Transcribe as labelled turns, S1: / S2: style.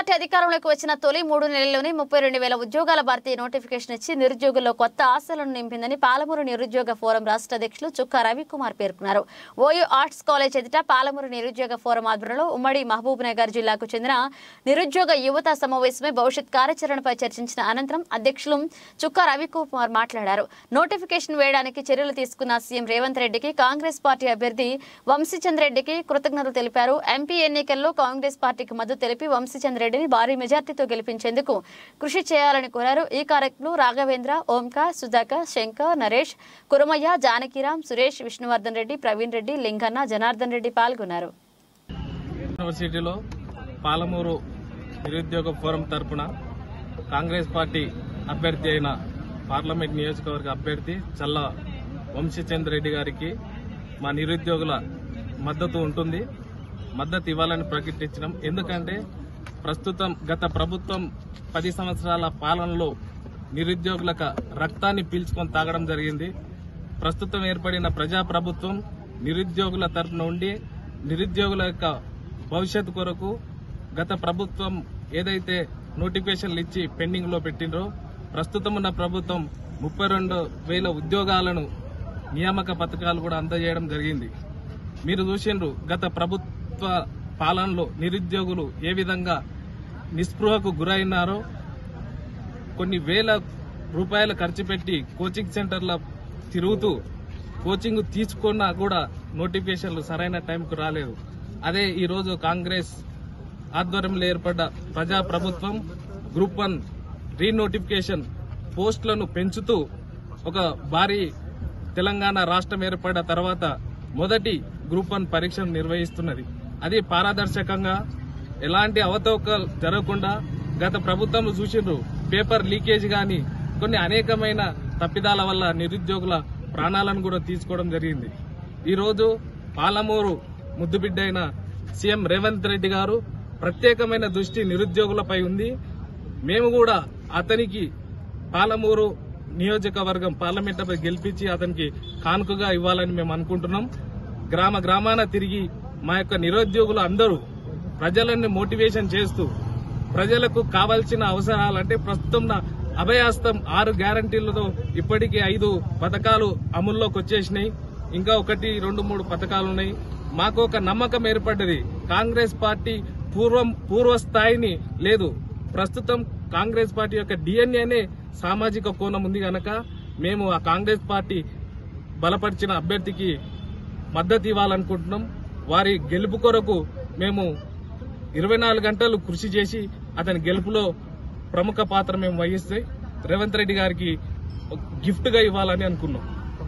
S1: Party అధికారంలోకి వచ్చిన తొలి 3 నెలల్లోనే 32,000 ఉద్యోగాల భర్తీ నోటిఫికేషన్ ఇచ్చి నిరుద్యోగుల్లో కొత్త ఆశలను నింపిందని పాలమూరు నిరుద్యోగ ఫోరం రాష్ట్ర అధ్యక్షులు చుక్కా రవికుమార్ పేర్కొన్నారు. ఓయూ ఆర్ట్స్ కాలేజ్ ఎదుట పాలమూరు నిరుద్యోగ ఫోరం ఆధ్వర్యంలో ఉమ్మడి మహబూబ్నగర్ జిల్లాకు చెందిన నిరుద్యోగ యువత సమావేశమై భవిష్యత్ కార్యాచరణపై చర్చించిన అనంతరం అధ్యక్షులు చుక్కా రవికుమార్ మాట్లాడారు. నోటిఫికేషన్ వేయడానికి చర్యలు తీసుకున్న సీఎం రేవంత్ రెడ్డికి కాంగ్రెస్ పార్టీ అభ్యర్థి వంశీచంద్రెడ్డికి కృతజ్ఞతలు తెలిపారు. ఎంపీ ఎన్నికల్లో కాంగ్రెస్ పార్టీకి మద్దతు తెలిపి వంశీచంద్రెడ్డిని భారీ మెజార్టీతో గెలిపించేందుకు కృషి చేయాలని కోరారు. ఈ కార్యక్రమంలో రాఘవేంద్ర, ఓంకార్, సుధాకర్, శంకర్, నరేష్, కురమయ్య, జానకిరామ్, సురేష్, విష్ణువర్ధన్ రెడ్డి, ప్రవీణ్ రెడ్డి, లింగన్న, జనార్దన్ రెడ్డి పాల్గొన్నారు.
S2: యూనివర్సిటీలో పాలమూరు నిరుద్యోగ ఫోరం తరపున కాంగ్రెస్ పార్టీ అభ్యర్థి అయిన పార్లమెంట్ నియోజకవర్గ అభ్యర్థి చల్ల వంశీచంద్రెడ్డి గారికి మా నిరుద్యోగుల మద్దతు ఉంటుంది. మద్దతు ఇవ్వాలని ప్రకటించినాం. ఎందుకంటే ప్రస్తుతం గత ప్రభుత్వం 10 సంవత్సరాల పాలనలో నిరుద్యోగులకు రక్తాన్ని పీల్చుకొని తాగడం జరిగింది. ప్రస్తుతం ఏర్పడిన ప్రజాప్రభుత్వం నిరుద్యోగుల తరపున ఉండి నిరుద్యోగుల యొక్క భవిష్యత్తు కొరకు గత ప్రభుత్వం ఏదైతే నోటిఫికేషన్లు ఇచ్చి పెండింగ్ లో పెట్టిండ్రో ప్రస్తుతం ఉన్న ప్రభుత్వం 32,000 ఉద్యోగాలను నియామక పథకాలు కూడా అందజేయడం జరిగింది. మీరు చూసిండ్రు గత ప్రభుత్వ పాలనలో నిరుద్యోగులు ఏ విధంగా నిస్పృహకు గురైనారో. కొన్ని వేల రూపాయలు ఖర్చు పెట్టి కోచింగ్ సెంటర్ల తిరుగుతూ కోచింగ్ తీసుకున్నా కూడా నోటిఫికేషన్లు సరైన టైంకు రాలేదు. అదే ఈరోజు కాంగ్రెస్ ఆధ్వర్యంలో ఏర్పడ్డ ప్రజా ప్రభుత్వం గ్రూప్ 1 రీనోటిఫికేషన్ పోస్టులను పెంచుతూ ఒక భారీ తెలంగాణ రాష్ట్రం ఏర్పడ్డ తర్వాత మొదటి గ్రూప్ 1 పరీక్షను నిర్వహిస్తున్నది. అది పారదర్శకంగా ఎలాంటి అవతవకలు జరగకుండా గత ప్రభుత్వం చూసిండ్రు. పేపర్ లీకేజ్ గాని కొన్ని అనేకమైన తప్పిదాల వల్ల నిరుద్యోగుల ప్రాణాలను కూడా తీసుకోవడం జరిగింది. ఈరోజు పాలమూరు ముద్దుబిడ్డ అయిన సీఎం రేవంత్ రెడ్డి గారు ప్రత్యేకమైన దృష్టి నిరుద్యోగులపై ఉంది. మేము కూడా అతనికి పాలమూరు నియోజకవర్గం పార్లమెంటుపై గెలిపించి అతనికి కానుకగా ఇవ్వాలని మేము అనుకుంటున్నాం. గ్రామ గ్రామాన తిరిగి మా యొక్క నిరుద్యోగులు అందరూ ప్రజలను మోటివేషన్ చేస్తూ ప్రజలకు కావాల్సిన అవసరాలంటే ప్రస్తుతం అభయాస్తం 6 గ్యారంటీలతో ఇప్పటికీ 5 పథకాలు అమల్లోకి వచ్చేసినాయి. ఇంకా 1, 2, 3 పథకాలు ఉన్నాయి. మాకు ఒక నమ్మకం ఏర్పడ్డది. కాంగ్రెస్ పార్టీ పూర్వ స్థాయిని లేదు. ప్రస్తుతం కాంగ్రెస్ పార్టీ యొక్క డిఎన్ఏనే సామాజిక కోణం ఉంది కనుక మేము ఆ కాంగ్రెస్ పార్టీ బలపరిచిన అభ్యర్థికి మద్దతు ఇవ్వాలనుకుంటున్నాం. వారి గెలుపు కొరకు మేము 24 గంటలు కృషి చేసి అతని గెలుపులో ప్రముఖ పాత్ర మేము వహిస్తే రేవంత్ రెడ్డి గారికి గిఫ్ట్ గా ఇవ్వాలని అనుకున్నాం.